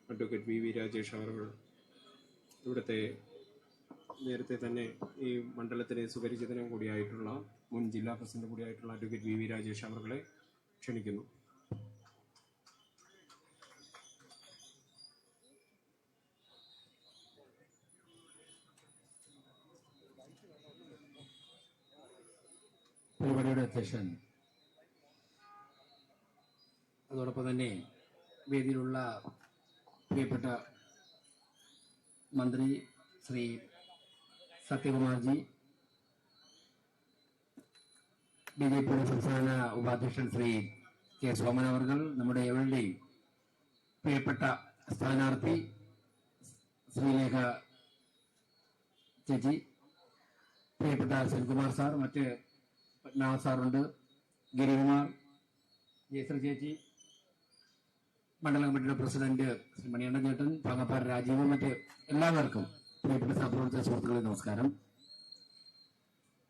Advocate V Rajesh അവർ ഇവിടുത്തെ നേരത്തെ തന്നെ ഈ മണ്ഡലത്തിലെ സുപരിചിതനും കൂടിയായിട്ടുള്ള മുൻ ജില്ലാ പ്രസിഡന്റ് കൂടിയായിട്ടുള്ള അഡ്വക്കേറ്റ് വി രാജേഷ് അവരെ ക്ഷണിക്കുന്നു. പരിപാടിയുടെ അധ്യക്ഷൻ, അതോടൊപ്പം തന്നെ വേദിയിലുള്ള പ്രിയപ്പെട്ട മന്ത്രി ശ്രീ സത്യകുമാർജി, ബിജെപിയുടെ സംസ്ഥാന ഉപാധ്യക്ഷൻ ശ്രീ കെ സോമൻ അവർ, നമ്മുടെ എവരുടെയും പ്രിയപ്പെട്ട സ്ഥാനാർത്ഥി ശ്രീലേഖ ചേച്ചി, പ്രിയപ്പെട്ട സെൻകുമാർ സാർ, മറ്റ് പത്മനാഭ സാറുണ്ട്, ഗിരികുമാർ, ജയശ്രീ ചേച്ചി, മണ്ഡലം കമ്മിറ്റിയുടെ പ്രസിഡന്റ് ശ്രീ മണികണ്ഠൻ ചേട്ടൻ, പാങ്ങപ്പാറ രാജീവ്, മറ്റ് എല്ലാവർക്കും പ്രിയപ്പെട്ട സഹപ്രവർത്തക സുഹൃത്തുക്കളെ നമസ്കാരം.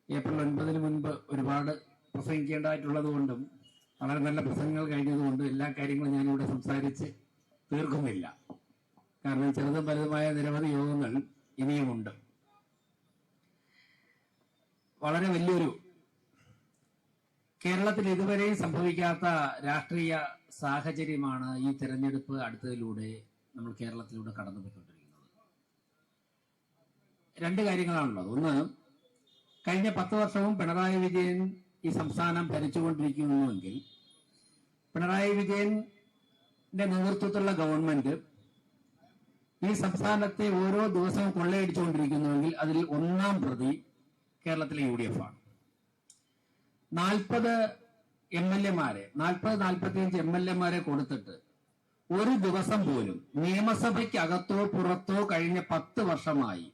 ഏപ്രിൽ 9 മുൻപ് ഒരുപാട് പ്രസംഗിക്കേണ്ടതായിട്ടുള്ളത് കൊണ്ടും വളരെ നല്ല പ്രസംഗങ്ങൾ കഴിഞ്ഞതുകൊണ്ടും എല്ലാ കാര്യങ്ങളും ഞാനിവിടെ സംസാരിച്ച് തീർക്കുന്നില്ല. കാരണം ചെറുതും വലുതുമായ നിരവധി യോഗങ്ങൾ ഇനിയുമുണ്ട്. വളരെ വലിയൊരു കേരളത്തിൽ ഇതുവരെയും സംഭവിക്കാത്ത രാഷ്ട്രീയ സാഹചര്യമാണ് ഈ തെരഞ്ഞെടുപ്പ് അടുത്തതിലൂടെ നമ്മൾ കേരളത്തിലൂടെ കടന്നുപോയിക്കൊണ്ടിരിക്കുന്നത്. രണ്ട് കാര്യങ്ങളാണുള്ളത്. ഒന്ന്, കഴിഞ്ഞ 10 വർഷവും പിണറായി വിജയൻ ഈ സംസ്ഥാനം ഭരിച്ചുകൊണ്ടിരിക്കുന്നുവെങ്കിൽ പിണറായി വിജയന്റെ നേതൃത്വത്തിലുള്ള ഗവൺമെന്റ് ഈ സംസ്ഥാനത്തെ ഓരോ ദിവസവും കൊള്ളയടിച്ചുകൊണ്ടിരിക്കുന്നുവെങ്കിൽ അതിൽ ഒന്നാം പ്രതി കേരളത്തിലെ UDF ആണ്. 40 MLA-മാരെ 40-45 MLA-മാരെ കൊടുത്തിട്ട് ഒരു ദിവസം പോലും നിയമസഭയ്ക്കകത്തോ പുറത്തോ കഴിഞ്ഞ 10 വർഷമായി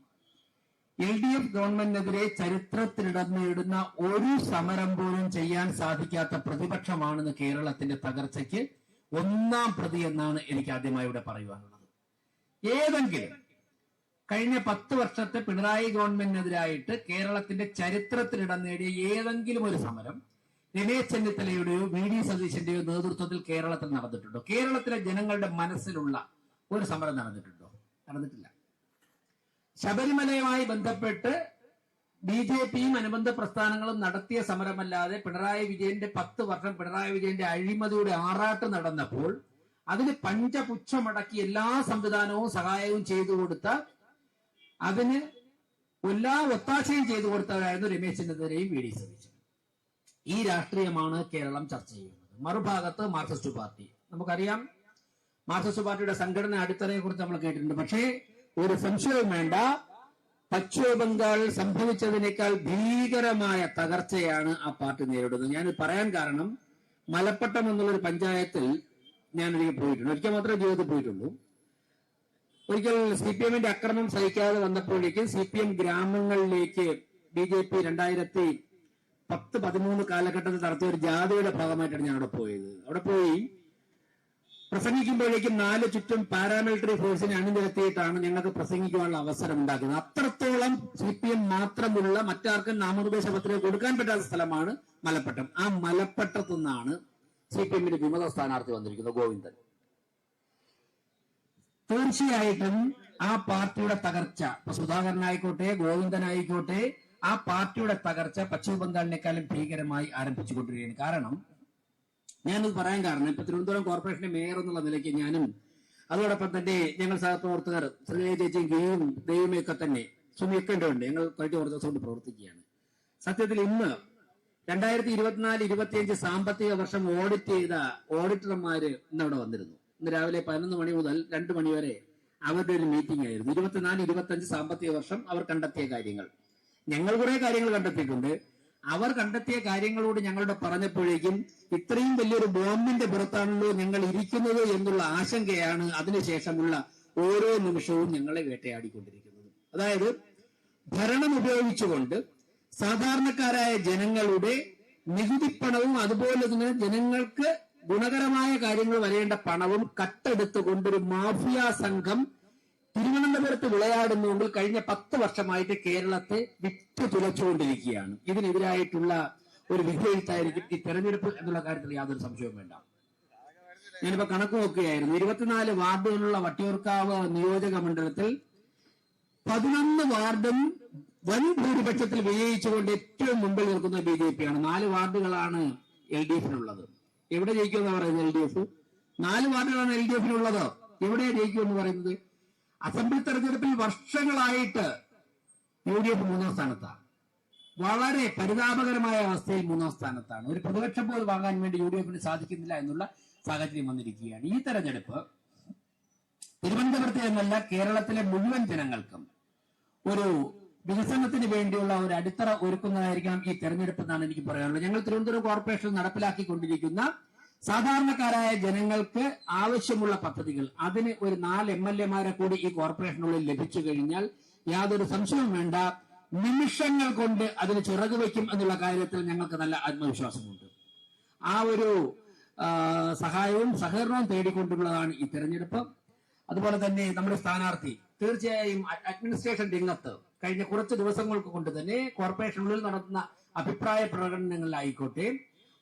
LDF ഗവൺമെന്റിനെതിരെ ചരിത്രത്തിലിടം നേടുന്ന ഒരു സമരം പോലും ചെയ്യാൻ സാധിക്കാത്ത പ്രതിപക്ഷമാണെന്ന് കേരളത്തിന്റെ തകർച്ചയ്ക്ക് ഒന്നാം പ്രതി എന്നാണ് എനിക്ക് ആദ്യമായി ഇവിടെ പറയുവാനുള്ളത്. ഏതെങ്കിലും കഴിഞ്ഞ 10 വർഷത്തെ പിണറായി ഗവൺമെന്റിനെതിരായിട്ട് കേരളത്തിന്റെ ചരിത്രത്തിലിടം നേടിയ ഏതെങ്കിലും ഒരു സമരം രമേശ് ചെന്നിത്തലയുടെയോ VD സതീശന്റെയോ നേതൃത്വത്തിൽ കേരളത്തിൽ നടന്നിട്ടുണ്ടോ? കേരളത്തിലെ ജനങ്ങളുടെ മനസ്സിലുള്ള ഒരു സമരം നടന്നിട്ടുണ്ടോ? നടന്നിട്ടില്ല. ശബരിമലയുമായി ബന്ധപ്പെട്ട് BJPയും അനുബന്ധ പ്രസ്ഥാനങ്ങളും നടത്തിയ സമരമല്ലാതെ പിണറായി വിജയന്റെ 10 വർഷം പിണറായി വിജയന്റെ അഴിമതിയുടെ ആറാട്ട് നടന്നപ്പോൾ അതിന് പഞ്ചപുച്ഛമടക്കി എല്ലാ സംവിധാനവും സഹായവും ചെയ്തു കൊടുത്ത, അതിന് എല്ലാ ഒത്താശയും ചെയ്തു കൊടുത്തവരായിരുന്നു രമേശ് ചെന്നിത്തലയും VD സതീശനും. ഈ രാഷ്ട്രീയമാണ് കേരളം ചർച്ച ചെയ്യുന്നത്. മറുഭാഗത്ത് മാർക്സിസ്റ്റ് പാർട്ടി. നമുക്കറിയാം, മാർക്സിസ്റ്റ് പാർട്ടിയുടെ സംഘടന അടിത്തറയെ കുറിച്ച് നമ്മൾ കേട്ടിട്ടുണ്ട്. പക്ഷേ ഒരു സംശയവും വേണ്ട, പശ്ചിമ ബംഗാളിൽ സംഭവിച്ചതിനേക്കാൾ ഭീകരമായ തകർച്ചയാണ് ആ പാർട്ടി നേരിടുന്നത്. ഞാൻ പറയാൻ കാരണം, മലപ്പട്ടം എന്നുള്ളൊരു പഞ്ചായത്തിൽ ഞാനൊരിക്കൽ പോയിട്ടുണ്ട്. ഒരിക്കൽ മാത്രമേ ജീവിതത്തിൽ പോയിട്ടുള്ളൂ. ഒരിക്കൽ CPM-ന്റെ അക്രമം സഹിക്കാതെ വന്നപ്പോഴേക്കും CPM ഗ്രാമങ്ങളിലേക്ക് BJP 2010-13 കാലഘട്ടത്തിൽ നടത്തിയ ഒരു ജാഥയുടെ ഭാഗമായിട്ടാണ് ഞാൻ അവിടെ പോയത്. അവിടെ പോയി പ്രസംഗിക്കുമ്പോഴേക്കും 4 ചുറ്റും പാരാമിലിറ്ററി ഫോഴ്സിനെ അണിനിരത്തിയിട്ടാണ് ഞങ്ങൾക്ക് പ്രസംഗിക്കുവാനുള്ള അവസരം ഉണ്ടാക്കുന്നത്. അത്രത്തോളം CPM മാത്രമുള്ള, മറ്റാർക്കും നാമനിർദ്ദേശ പത്രിക കൊടുക്കാൻ പറ്റാത്ത സ്ഥലമാണ് മലപ്പട്ടം. ആ മലപ്പട്ടത്തു നിന്നാണ് CPM-ന്റെ വിമത സ്ഥാനാർത്ഥി വന്നിരിക്കുന്നത്, ഗോവിന്ദൻ. തീർച്ചയായിട്ടും ആ പാർട്ടിയുടെ തകർച്ച, ഇപ്പൊ സുധാകരനായിക്കോട്ടെ ഗോവിന്ദനായിക്കോട്ടെ, ആ പാർട്ടിയുടെ തകർച്ച പശ്ചിമ ബംഗാളിനേക്കാളും ഭീകരമായി ആരംഭിച്ചുകൊണ്ടിരിക്കുകയാണ്. കാരണം, ഞാനത് പറയാൻ കാരണം, ഇപ്പൊ തിരുവനന്തപുരം കോർപ്പറേഷന്റെ മേയർ എന്നുള്ള നിലയ്ക്ക് ഞാനും അതോടൊപ്പം തന്നെ ഞങ്ങൾ സഹപ്രവർത്തകർ ശ്രീ ചേച്ചിയും ഗിരിയും ദൈവമൊക്കെ തന്നെ സുമിയൊക്കെ ഉണ്ട്, ഞങ്ങൾ കഴിഞ്ഞ കുറച്ച് ദിവസം കൊണ്ട് പ്രവർത്തിക്കുകയാണ്. സത്യത്തിൽ ഇന്ന് 2024-25 സാമ്പത്തിക വർഷം ഓഡിറ്റ് ചെയ്ത ഓഡിറ്റർമാര് ഇന്ന് അവിടെ വന്നിരുന്നു. ഇന്ന് രാവിലെ 11 മണി മുതൽ 2 മണി വരെ അവരുടെ ഒരു മീറ്റിംഗ് ആയിരുന്നു. 24-25 സാമ്പത്തിക വർഷം അവർ കണ്ടെത്തിയ കാര്യങ്ങൾ. ഞങ്ങൾ കുറെ കാര്യങ്ങൾ കണ്ടെത്തിയിട്ടുണ്ട്. അവർ കണ്ടെത്തിയ കാര്യങ്ങളോട് ഞങ്ങളുടെ പറഞ്ഞപ്പോഴേക്കും ഇത്രയും വലിയൊരു ബോംബിന്റെ പുറത്താണല്ലോ ഞങ്ങൾ ഇരിക്കുന്നത് എന്നുള്ള ആശങ്കയാണ് അതിനുശേഷമുള്ള ഓരോ നിമിഷവും ഞങ്ങളെ വേട്ടയാടിക്കൊണ്ടിരിക്കുന്നത്. അതായത് ഭരണം ഉപയോഗിച്ചുകൊണ്ട് സാധാരണക്കാരായ ജനങ്ങളുടെ നികുതിപ്പണവും അതുപോലെ തന്നെ ജനങ്ങൾക്ക് ഗുണകരമായ കാര്യങ്ങൾ വരേണ്ട പണവും കട്ടെടുത്തുകൊണ്ടൊരു മാഫിയ സംഘം തിരുവനന്തപുരത്ത് വിളയാടുന്നുവെങ്കിൽ കഴിഞ്ഞ 10 വർഷമായിട്ട് കേരളത്തെ വിറ്റ് തുലച്ചുകൊണ്ടിരിക്കുകയാണ്. ഇതിനെതിരായിട്ടുള്ള ഒരു വിധിയെഴുത്തായിരിക്കും ഈ തെരഞ്ഞെടുപ്പ് എന്നുള്ള കാര്യത്തിൽ യാതൊരു സംശയവും വേണ്ട. ഞാനിപ്പോ കണക്ക് നോക്കുകയായിരുന്നു. 24 വാർഡുകളുള്ള വട്ടിയൂർക്കാവ് നിയോജക മണ്ഡലത്തിൽ 11 വാർഡും വൻ ഭൂരിപക്ഷത്തിൽ വിജയിച്ചുകൊണ്ട് ഏറ്റവും മുമ്പിൽ നിൽക്കുന്ന BJP ആണ്. 4 വാർഡുകളാണ് LDF-നുള്ളത്. എവിടെ ജയിക്കുമെന്ന് പറയുന്നത് LDF? 4 വാർഡുകളാണ് LDF-നുള്ളത്. എവിടെ ജയിക്കുമെന്ന് പറയുന്നത്? അസംബ്ലി തെരഞ്ഞെടുപ്പിൽ വർഷങ്ങളായിട്ട് UDF 3ാം സ്ഥാനത്താണ്. വളരെ പരിതാപകരമായ അവസ്ഥയിൽ 3ാം സ്ഥാനത്താണ്. ഒരു പ്രതിപക്ഷം പോലും വാങ്ങാൻ വേണ്ടി UDF-ന് സാധിക്കുന്നില്ല എന്നുള്ള സാഹചര്യം വന്നിരിക്കുകയാണ്. ഈ തെരഞ്ഞെടുപ്പ് തിരുവനന്തപുരത്തെ എന്നല്ല, കേരളത്തിലെ മുഴുവൻ ജനങ്ങൾക്കും ഒരു വികസനത്തിന് വേണ്ടിയുള്ള ഒരു അടിത്തറ ഒരുക്കുന്നതായിരിക്കണം ഈ തെരഞ്ഞെടുപ്പ് എന്നാണ് എനിക്ക് പറയാനുള്ളത്. ഞങ്ങൾ തിരുവനന്തപുരം കോർപ്പറേഷൻ നടപ്പിലാക്കിക്കൊണ്ടിരിക്കുന്ന സാധാരണക്കാരായ ജനങ്ങൾക്ക് ആവശ്യമുള്ള പദ്ധതികൾ, അതിന് ഒരു 4 MLA-മാരെ കൂടി ഈ കോർപ്പറേഷനുള്ളിൽ ലഭിച്ചു കഴിഞ്ഞാൽ യാതൊരു സംശയവും വേണ്ട, നിമിഷങ്ങൾ കൊണ്ട് അതിന് ചിറക് വയ്ക്കും എന്നുള്ള കാര്യത്തിൽ ഞങ്ങൾക്ക് നല്ല ആത്മവിശ്വാസമുണ്ട്. ആ ഒരു സഹായവും സഹകരണവും തേടിക്കൊണ്ടുള്ളതാണ് ഈ തെരഞ്ഞെടുപ്പ്. അതുപോലെ തന്നെ നമ്മുടെ സ്ഥാനാർത്ഥി തീർച്ചയായും അഡ്മിനിസ്ട്രേഷൻ രംഗത്ത് കഴിഞ്ഞ കുറച്ച് ദിവസങ്ങൾക്ക് കൊണ്ട് തന്നെ കോർപ്പറേഷനുള്ളിൽ നടത്തുന്ന അഭിപ്രായ പ്രകടനങ്ങളിലായിക്കോട്ടെ,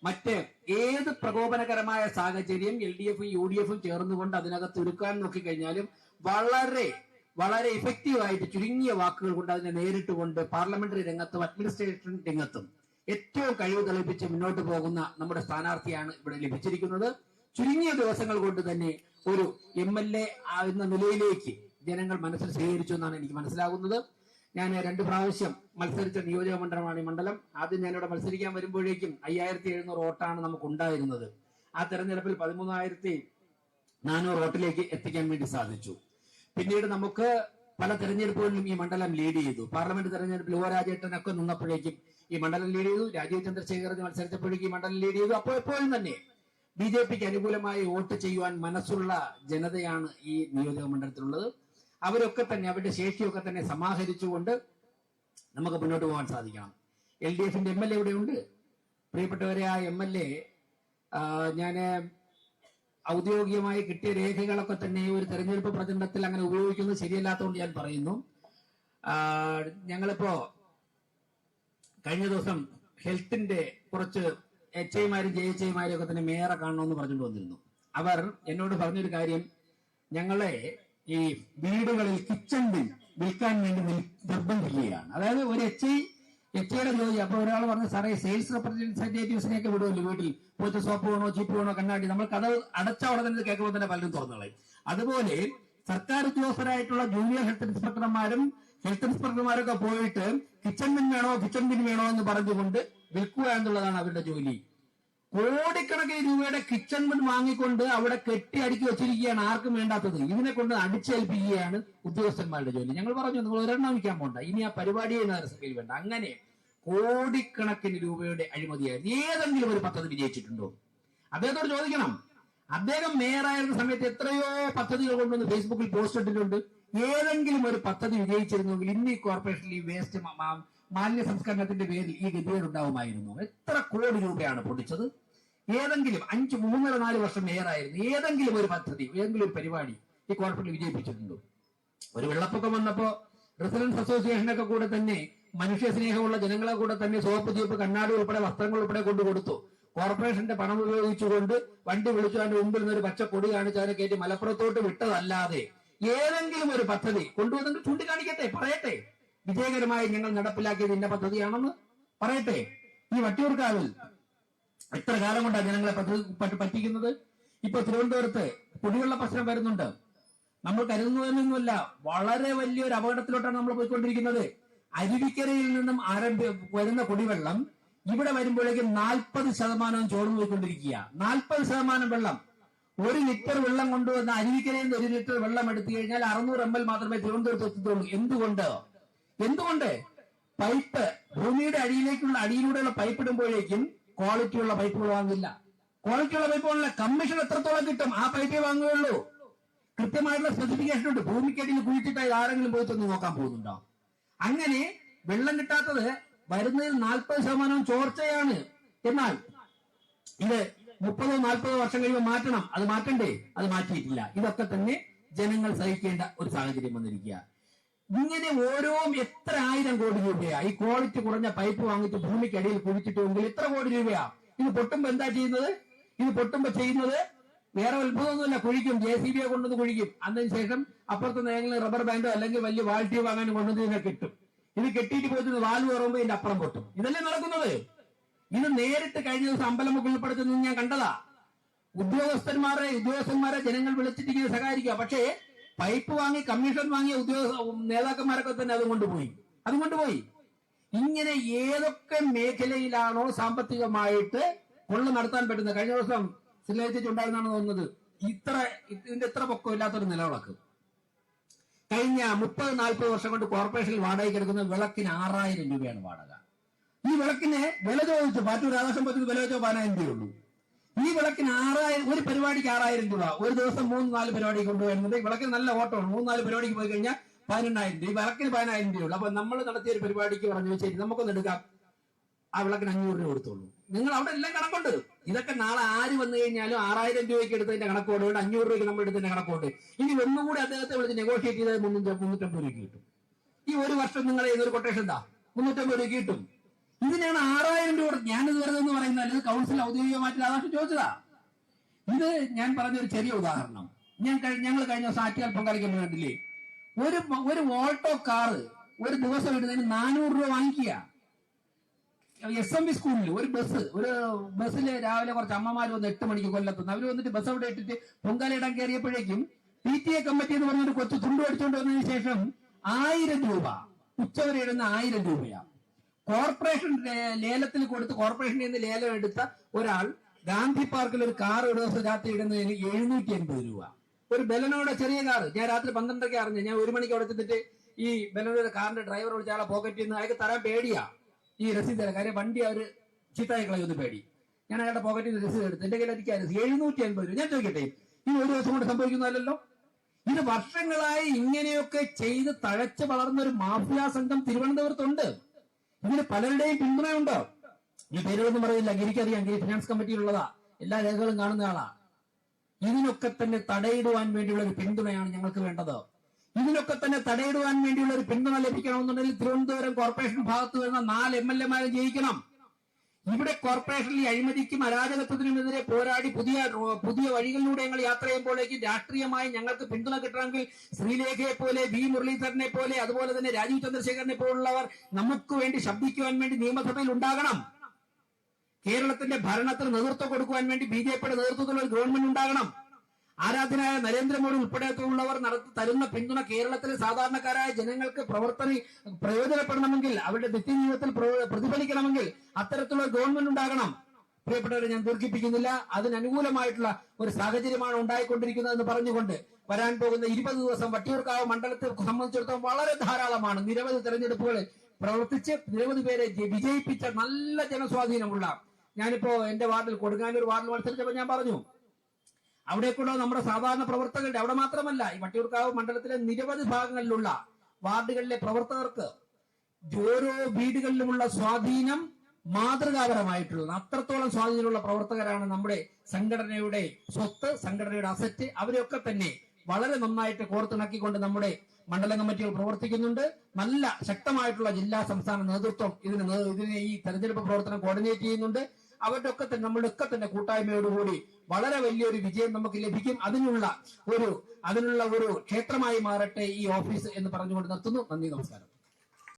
മറ്റ് ഏത് പ്രകോപനകരമായ സാഹചര്യം LDF-ഉം UDF-ഉം ചേർന്നുകൊണ്ട് അതിനകത്ത് ഒരുക്കാൻ നോക്കിക്കഴിഞ്ഞാലും വളരെ വളരെ ഇഫക്റ്റീവായിട്ട് ചുരുങ്ങിയ വാക്കുകൾ കൊണ്ട് അതിനെ നേരിട്ടുകൊണ്ട് പാർലമെന്ററി രംഗത്തും അഡ്മിനിസ്ട്രേഷൻ രംഗത്തും ഏറ്റവും കഴിവ് തെളിയിപ്പിച്ച് മുന്നോട്ട് പോകുന്ന നമ്മുടെ സ്ഥാനാർത്ഥിയാണ് ഇവിടെ ലഭിച്ചിരിക്കുന്നത്. ചുരുങ്ങിയ ദിവസങ്ങൾ കൊണ്ട് തന്നെ ഒരു MLA എന്ന നിലയിലേക്ക് ജനങ്ങൾ മനസ്സിൽ സ്വീകരിച്ചു എന്നാണ് എനിക്ക് മനസ്സിലാകുന്നത്. ഞാൻ 2 പ്രാവശ്യം മത്സരിച്ച നിയോജക മണ്ഡലമാണ് ഈ മണ്ഡലം. ആദ്യം ഞാനിവിടെ മത്സരിക്കാൻ വരുമ്പോഴേക്കും 5700 വോട്ടാണ് നമുക്ക് ഉണ്ടായിരുന്നത്. ആ തെരഞ്ഞെടുപ്പിൽ 13,400 വോട്ടിലേക്ക് എത്തിക്കാൻ വേണ്ടി സാധിച്ചു. പിന്നീട് നമുക്ക് പല തെരഞ്ഞെടുപ്പുകളിലും ഈ മണ്ഡലം ലീഡ് ചെയ്തു. പാർലമെന്റ് തെരഞ്ഞെടുപ്പിൽ രാജേട്ടനൊക്കെ നിന്നപ്പോഴേക്കും ഈ മണ്ഡലം ലീഡ് ചെയ്തു. രാജീവ് ചന്ദ്രശേഖരൻ മത്സരിച്ചപ്പോഴേക്കും ഈ മണ്ഡലം ലീഡ് ചെയ്തു. അപ്പോൾ എപ്പോഴും തന്നെ BJP-ക്ക് അനുകൂലമായി വോട്ട് ചെയ്യുവാൻ മനസ്സുള്ള ജനതയാണ് ഈ നിയോജക മണ്ഡലത്തിലുള്ളത്. അവരൊക്കെ തന്നെ അവരുടെ ശേഷിയൊക്കെ തന്നെ സമാഹരിച്ചുകൊണ്ട് നമുക്ക് മുന്നോട്ട് പോകാൻ സാധിക്കണം. LDF-ന്റെ MLA ഇവിടെ ഉണ്ട്. പ്രിയപ്പെട്ടവരെ, ആ MLA ഞാൻ ഔദ്യോഗികമായി കിട്ടിയ രേഖകളൊക്കെ തന്നെ ഒരു തെരഞ്ഞെടുപ്പ് പ്രചരണത്തിൽ അങ്ങനെ ഉപയോഗിക്കുന്നത് ശരിയല്ലാത്തതുകൊണ്ട് ഞാൻ പറയുന്നു. ഞങ്ങളിപ്പോ കഴിഞ്ഞ ദിവസം ഹെൽത്തിന്റെ കുറച്ച് HI-മാരും JHI-മാരും ഒക്കെ തന്നെ മേയറെ കാണണമെന്ന് പറഞ്ഞുകൊണ്ട് വന്നിരുന്നു. അവർ എന്നോട് പറഞ്ഞൊരു കാര്യം, ഞങ്ങളെ ഈ വീടുകളിൽ കിച്ചൺ ബിൽ വിൽക്കാൻ വേണ്ടി നിർബന്ധിക്കുകയാണ്. അതായത് ഒരു HI-യുടെ ജോലി. അപ്പൊ ഒരാൾ പറഞ്ഞു, സാറേ സെയിൽസ് റെപ്രസെന്റേറ്റീവ്സിനെയൊക്കെ വിടുമല്ലോ വീട്ടിൽ, പോയിട്ട് സോപ്പ് വേണോ ചീപ്പ് വേണോ കണ്ണാടി, നമ്മൾ കഥ അടച്ച ഉടനെ തന്നെ കേൾക്കുമ്പോൾ തന്നെ പലരും തുറന്നുകളയും. അതുപോലെ സർക്കാർ ഉദ്യോഗസ്ഥരായിട്ടുള്ള ജൂനിയർ ഹെൽത്ത് ഇൻസ്പെക്ടർമാരും ഹെൽത്ത് ഇൻസ്പെക്ടർമാരൊക്കെ പോയിട്ട് കിച്ചൺ ബിൻ വേണോ എന്ന് പറഞ്ഞുകൊണ്ട് വിൽക്കുക എന്നുള്ളതാണ് അവരുടെ ജോലി. കോടിക്കണക്കിന് രൂപയുടെ കിച്ചൺ ബിൻ വാങ്ങിക്കൊണ്ട് അവിടെ കെട്ടി അടുക്കി വെച്ചിരിക്കുകയാണ്, ആർക്കും വേണ്ടാത്തത്. ഇതിനെ കൊണ്ട് അടിച്ചേൽപ്പിക്കുകയാണ് ഉദ്യോഗസ്ഥന്മാരുടെ ജോലി. ഞങ്ങൾ പറഞ്ഞു, നിങ്ങൾ ഒരെണ്ണം വിൽക്കാൻ പോണ്ട, ഇനി ആ പരിപാടിയെ നഗരസഭയിൽ വേണ്ട. അങ്ങനെ കോടിക്കണക്കിന് രൂപയുടെ അഴിമതിയായിരുന്നു. ഏതെങ്കിലും ഒരു പദ്ധതി വിജയിച്ചിട്ടുണ്ടോ? അദ്ദേഹത്തോട് ചോദിക്കണം. അദ്ദേഹം മേയറായിരുന്ന സമയത്ത് എത്രയോ പദ്ധതികൾ കൊണ്ടുവന്ന് ഫേസ്ബുക്കിൽ പോസ്റ്റ് ഇട്ടിട്ടുണ്ട്. ഏതെങ്കിലും ഒരു പദ്ധതി വിജയിച്ചിരുന്നെങ്കിൽ ഇന്ന് ഈ കോർപ്പറേഷനിൽ ഈ വേസ്റ്റ് മാലിന്യ സംസ്കരണത്തിന്റെ പേരിൽ ഈ ഗതികേടുണ്ടാവുമായിരുന്നു. എത്ര കോടി രൂപയാണ് പൊടിച്ചത്? ഏതെങ്കിലും 3-4 വർഷം മേയറായിരുന്നു ഏതെങ്കിലും ഒരു പദ്ധതി, ഏതെങ്കിലും ഒരു പരിപാടി ഈ കോർപ്പറേഷനിൽ വിജയിപ്പിച്ചിട്ടുണ്ടോ? ഒരു വെള്ളപ്പൊക്കം വന്നപ്പോ റെസിഡൻസ് അസോസിയേഷനൊക്കെ കൂടെ തന്നെ മനുഷ്യ സ്നേഹമുള്ള ജനങ്ങളെ കൂടെ തന്നെ സോപ്പ് ചീപ്പ് കണ്ണാടി ഉൾപ്പെടെ വസ്ത്രങ്ങൾ ഉൾപ്പെടെ കൊണ്ടു കൊടുത്തു. കോർപ്പറേഷന്റെ പണം ഉപയോഗിച്ചുകൊണ്ട് വണ്ടി വിളിച്ചു അതിന്റെ മുമ്പിൽ നിന്ന് ഒരു പച്ച കൊടി കാണിച്ച് അതിനെ കയറ്റി മലപ്പുറത്തോട്ട് വിട്ടതല്ലാതെ ഏതെങ്കിലും ഒരു പദ്ധതി കൊണ്ടുവന്നെങ്കിൽ ചൂണ്ടിക്കാണിക്കട്ടെ, പറയട്ടെ. വിജയകരമായി ഞങ്ങൾ നടപ്പിലാക്കിയത് ഇന്ന പദ്ധതിയാണെന്ന് പറയട്ടെ. ഈ വട്ടിയൂർക്കാവിൽ എത്ര കാലം കൊണ്ടാണ് ജനങ്ങളെ പറ്റിക്കുന്നത്? ഇപ്പൊ തിരുവനന്തപുരത്ത് കുടിവെള്ള പ്രശ്നം വരുന്നുണ്ട്. നമ്മൾ കരുതുന്നതിനൊന്നുമല്ല, വളരെ വലിയൊരു അപകടത്തിലോട്ടാണ് നമ്മൾ പോയിക്കൊണ്ടിരിക്കുന്നത്. അരുവിക്കരയിൽ നിന്നും വരുന്ന കുടിവെള്ളം ഇവിടെ വരുമ്പോഴേക്കും 40% ചോർന്നു പോയിക്കൊണ്ടിരിക്കുക. 40% വെള്ളം, 1 ലിറ്റർ വെള്ളം കൊണ്ടുവന്ന അരുവിക്കരയിൽ നിന്ന് 1 ലിറ്റർ വെള്ളം എടുത്തു കഴിഞ്ഞാൽ 600 ml മാത്രമേ തിരുവനന്തപുരത്ത് എത്തുള്ളൂ. എന്തുകൊണ്ട്? പൈപ്പ് ഭൂമിയുടെ അടിയിലൂടെയുള്ള പൈപ്പ് ഇടുമ്പോഴേക്കും ക്വാളിറ്റിയുള്ള പൈപ്പുകൾ വാങ്ങില്ല. ക്വാളിറ്റിയുള്ള പൈപ്പുകളിലെ കമ്മീഷൻ എത്രത്തോളം കിട്ടും? ആ പൈപ്പേ വാങ്ങുകയുള്ളൂ. കൃത്യമായിട്ടുള്ള സ്പെസിഫിക്കേഷൻ ഉണ്ട്. ഭൂമിക്കടിയിൽ കുഴിച്ചിട്ടായി ആരെങ്കിലും പോയി തന്നെ നോക്കാൻ പോകുന്നുണ്ടോ? അങ്ങനെ വെള്ളം കിട്ടാത്തത് വരുന്നതിൽ 40% ചോർച്ചയാണ്. എന്നാൽ ഇത് 30-40 വർഷം കഴിയുമ്പോൾ മാറ്റണം. അത് മാറ്റണ്ടേ? അത് മാറ്റിയിട്ടില്ല. ഇതൊക്കെ തന്നെ ജനങ്ങൾ സഹിക്കേണ്ട ഒരു സാഹചര്യം വന്നിരിക്കുക. ഇങ്ങനെ ഓരോ എത്ര 1000 കോടി രൂപയാ ഈ ക്വാളിറ്റി കുറഞ്ഞ പൈപ്പ് വാങ്ങിച്ച് ഭൂമിക്കടിയിൽ കുഴിച്ചിട്ടുമെങ്കിൽ എത്ര കോടി രൂപയാ? ഇത് പൊട്ടുമ്പോ എന്താ ചെയ്യുന്നത്? വേറെ അത്ഭുതമൊന്നുമില്ല, കുഴിക്കും, JCB കൊണ്ടുവന്ന് കുഴിക്കും. അതിനുശേഷം അപ്പുറത്ത് ഏതെങ്കിലും റബ്ബർ ബാൻഡോ അല്ലെങ്കിൽ വലിയ വാൾട്ടിയോ അങ്ങനെ കൊണ്ടുവന്ന് ഇതിനെ കെട്ടും. ഇത് കെട്ടിയിട്ട് പോയിട്ട് വാല് കയറുമ്പോൾ ഇതിന്റെ അപ്പുറം പൊട്ടും. ഇതല്ലേ നടക്കുന്നത്? ഇത് നേരിട്ട് കഴിഞ്ഞ ദിവസം അമ്പലമുക്ക് ഉൾപ്പെടുത്തുന്നത് ഞാൻ കണ്ടതാ. ഉദ്യോഗസ്ഥന്മാരെ ജനങ്ങൾ വിളിച്ചിട്ട് ഇങ്ങനെ സഹായിക്കുക. പക്ഷേ പൈപ്പ് വാങ്ങി കമ്മീഷൻ വാങ്ങിയ നേതാക്കന്മാരൊക്കെ തന്നെ അതും കൊണ്ടുപോയി. ഇങ്ങനെ ഏതൊക്കെ മേഖലയിലാണോ സാമ്പത്തികമായിട്ട് കൊള്ള നടത്താൻ പറ്റുന്നത്. കഴിഞ്ഞ ദിവസം സിലേറ്റിട്ടുണ്ടായിരുന്നാണ് തോന്നുന്നത്, ഇതിന്റെ ഇത്ര പൊക്കം ഇല്ലാത്തൊരു നിലവിളക്ക് കഴിഞ്ഞ 30-40 വർഷം കൊണ്ട് കോർപ്പറേഷനിൽ വാടകയ്ക്ക് എടുക്കുന്ന വിളക്കിന് 6000 രൂപയാണ് വാടക. ഈ വിളക്കിന് വില ചോദിച്ചു, പാറ്റൂർ രാധാകൃഷ്ണൻ പത്തിന് വില ചോദിച്ചാൽ 10,000 രൂപയുള്ളൂ. ഈ വിളക്കിന് 6000, ഒരു പരിപാടിക്ക് 6000 രൂപ. ഒരു ദിവസം 3-4 പരിപാടി കൊണ്ടുപോയിരുന്നത്. വിളക്കിന് നല്ല ഓട്ടമാണ്. 3-4 പരിപാടിക്ക് പോയി കഴിഞ്ഞാൽ 18,000 രൂപ. ഈ വിളക്കിന് 10,000 രൂപയുള്ളൂ. അപ്പൊ നമ്മൾ നടത്തിയ ഒരു പരിപാടിക്ക് പറഞ്ഞു, ശരി നമുക്കൊന്ന് എടുക്കാം, ആ വിളക്കിന് 500 രൂപ കൊടുത്തോളൂ. നിങ്ങൾ അവിടെ എല്ലാം കണക്കുണ്ട്. ഇതൊക്കെ നാളെ ആര് വന്നു കഴിഞ്ഞാലും 6000 രൂപയ്ക്ക് എടുത്തതിന്റെ കണക്കോട് 500 രൂപയ്ക്ക് നമ്മൾ എടുത്തതിന്റെ കണക്കോട്. ഇനി ഒന്നുകൂടി അദ്ദേഹത്തെ വിളിച്ച് നെഗോഷിയേറ്റ് ചെയ്ത് 350 രൂപയ്ക്ക് കിട്ടും. ഈ ഒരു വർഷം നിങ്ങൾ ചെയ്തൊരു കൊട്ടേഷൻ എന്താ 350 രൂപയ്ക്ക് കിട്ടും. ഇതിനാണ് 6000 രൂപ. ഞാനിത് വെറുതെ എന്ന് പറയുന്നത് കൗൺസിൽ ഔദ്യോഗികമായിട്ട് അതാണ് ചോദിച്ചതാ. ഇത് ഞാൻ പറഞ്ഞൊരു ചെറിയ ഉദാഹരണം. ഞങ്ങൾ കഴിഞ്ഞ ദിവസം ആറ്റിയാൽ പങ്കാളിക്കാൻ വേണ്ടില്ലേ, ഒരു ഓൾട്ടോ കാറ് ഒരു ദിവസം ഇടുന്നതിന് 400 രൂപ വാങ്ങിക്കുക. SMB സ്കൂളിൽ ഒരു ബസ്സിൽ രാവിലെ കുറച്ച് അമ്മമാർ വന്ന് 8 മണിക്ക് കൊല്ലത്തുനിന്ന് അവർ വന്നിട്ട് ബസ് അവിടെ ഇട്ടിട്ട് പൊങ്കാലയിടാൻ കയറിയപ്പോഴേക്കും PTA കമ്മിറ്റി എന്ന് പറഞ്ഞൊരു കൊച്ചു തുണ്ടു അടിച്ചുകൊണ്ട് വന്നതിന് ശേഷം 1000 രൂപ ഉച്ചവരെ ഇടുന്ന 1000 രൂപയാണ്. കോർപ്പറേഷൻ ലേലത്തിൽ കൊടുത്ത് കോർപ്പറേഷനിൽ നിന്ന് ലേലം എടുത്ത ഒരാൾ ഗാന്ധി പാർക്കിൽ ഒരു കാർ ഒരു ദിവസം രാത്രി ഇടുന്നതിന് 780 രൂപ. ഒരു ബെലനോടെ ചെറിയ കാർ ഞാൻ രാത്രി 12:00 അറിഞ്ഞു. ഞാൻ 1 മണിക്ക് അവിടെ ചെന്നിട്ട് ഈ ബെലനോടെ കാറിന്റെ ഡ്രൈവർ വിളിച്ച ആളെ പോക്കറ്റിൽ നിന്ന് അയാൾക്ക് തരാൻ പേടിയാ ഈ രസീത് തരാം. കാര്യം വണ്ടി അവർ ചീത്തായി കളയൊന്ന് പേടി. ഞാൻ അയാളുടെ പോക്കറ്റിൽ നിന്ന് രസീത് എടുത്ത് എന്റെ കയ്യിൽ അടിക്കാൻ 780 രൂപ. ഞാൻ ചോദിക്കട്ടെ, ഈ ഒരു ദിവസം കൊണ്ട് സംഭവിക്കുന്നതല്ലോ. ഇത് വർഷങ്ങളായി ഇങ്ങനെയൊക്കെ ചെയ്ത് തഴച്ച് വളർന്ന ഒരു മാഫിയ സംഘം തിരുവനന്തപുരത്തുണ്ട്. ഇതിന് പലരുടെയും പിന്തുണയുണ്ട്. ഈ പേരുകളൊന്നും പറയില്ല, എനിക്കറിയാം. ഫിനാൻസ് കമ്മിറ്റിയിലുള്ളതാ, എല്ലാ രേഖകളും കാണുന്ന ആളാ. ഇതിനൊക്കെ തന്നെ തടയിടുവാൻ വേണ്ടിയുള്ള ഒരു പിന്തുണയാണ് ഞങ്ങൾക്ക് വേണ്ടത്. ഇതിനൊക്കെ തന്നെ തടയിടുവാൻ വേണ്ടിയുള്ള ഒരു പിന്തുണ ലഭിക്കണമെന്നുണ്ടെങ്കിൽ തിരുവനന്തപുരം കോർപ്പറേഷൻ ഭാഗത്ത് വരുന്ന 4 MLA-മാരെ ജയിക്കണം. ഇവിടെ കോർപ്പറേഷനിൽ അഴിമതിക്കും അരാജകത്വത്തിനുമെതിരെ പോരാടി പുതിയ വഴികളിലൂടെ ഞങ്ങൾ യാത്ര ചെയ്യുമ്പോഴേക്കും രാഷ്ട്രീയമായി ഞങ്ങൾക്ക് പിന്തുണ കിട്ടണമെങ്കിൽ ശ്രീലേഖയെ പോലെ, V. മുരളീധരനെ പോലെ, അതുപോലെ തന്നെ രാജീവ് ചന്ദ്രശേഖരനെ പോലുള്ളവർ നമുക്ക് വേണ്ടി ശബ്ദിക്കുവാൻ വേണ്ടി നിയമസഭയിൽ ഉണ്ടാകണം. കേരളത്തിന്റെ ഭരണത്തിന് നേതൃത്വം കൊടുക്കുവാൻ വേണ്ടി BJPയുടെ നേതൃത്വത്തിലുള്ള ഒരു ഗവൺമെന്റ് ഉണ്ടാകണം. ആരാധനായ നരേന്ദ്രമോദി ഉൾപ്പെടെയുള്ളവർ തരുന്ന പിന്തുണ കേരളത്തിലെ സാധാരണക്കാരായ ജനങ്ങൾക്ക് പ്രയോജനപ്പെടണമെങ്കിൽ, അവരുടെ നിത്യജീവിതത്തിൽ പ്രതിഫലിക്കണമെങ്കിൽ അത്തരത്തിലുള്ള ഗവൺമെന്റ് ഉണ്ടാകണം. പ്രിയപ്പെട്ടവരെ, ഞാൻ ദീർഘിപ്പിക്കുന്നില്ല. അതിനനുകൂലമായിട്ടുള്ള ഒരു സാഹചര്യമാണ് ഉണ്ടായിക്കൊണ്ടിരിക്കുന്നതെന്ന് പറഞ്ഞുകൊണ്ട് വരാൻ പോകുന്ന 20 ദിവസം വട്ടിയൂർക്കാവ് മണ്ഡലത്തെ സംബന്ധിച്ചിടത്തോളം വളരെ ധാരാളമാണ്. നിരവധി തെരഞ്ഞെടുപ്പുകൾ പ്രവർത്തിച്ച് നിരവധി പേരെ വിജയിപ്പിച്ച നല്ല ജനസ്വാധീനമുള്ള, ഞാനിപ്പോ എന്റെ വാർഡിൽ കൊടുങ്ങാനൂർ വാർഡിൽ മത്സരിച്ചപ്പോൾ ഞാൻ പറഞ്ഞു, അവിടേക്കുള്ള നമ്മുടെ സാധാരണ പ്രവർത്തകരുടെ, അവിടെ മാത്രമല്ല ഈ വട്ടിയൂർക്കാവ് മണ്ഡലത്തിലെ നിരവധി ഭാഗങ്ങളിലുള്ള വാർഡുകളിലെ പ്രവർത്തകർക്ക് ഓരോ വീടുകളിലുമുള്ള സ്വാധീനം മാതൃകാപരമായിട്ടുള്ള അത്രത്തോളം സ്വാധീനമുള്ള പ്രവർത്തകരാണ് നമ്മുടെ സംഘടനയുടെ സ്വത്ത്, സംഘടനയുടെ അസറ്റ്. അവരെയൊക്കെ തന്നെ വളരെ നന്നായിട്ട് കോർത്തിണക്കിക്കൊണ്ട് നമ്മുടെ മണ്ഡലം കമ്മിറ്റികൾ പ്രവർത്തിക്കുന്നുണ്ട്. നല്ല ശക്തമായിട്ടുള്ള ജില്ലാ സംസ്ഥാന നേതൃത്വം ഇതിനെ ഈ തെരഞ്ഞെടുപ്പ് പ്രവർത്തനം കോർഡിനേറ്റ് ചെയ്യുന്നുണ്ട്. അവരുടെ ഒക്കെ തന്നെ നമ്മളുടെ ഒക്കെ തന്നെ കൂട്ടായ്മയോടുകൂടി വളരെ വലിയൊരു വിജയം നമുക്ക് ലഭിക്കും. അതിനുള്ള ഒരു ക്ഷേത്രമായി മാറട്ടെ ഈ ഓഫീസ് എന്ന് പറഞ്ഞുകൊണ്ട് നിർത്തുന്നു. നന്ദി, നമസ്കാരം.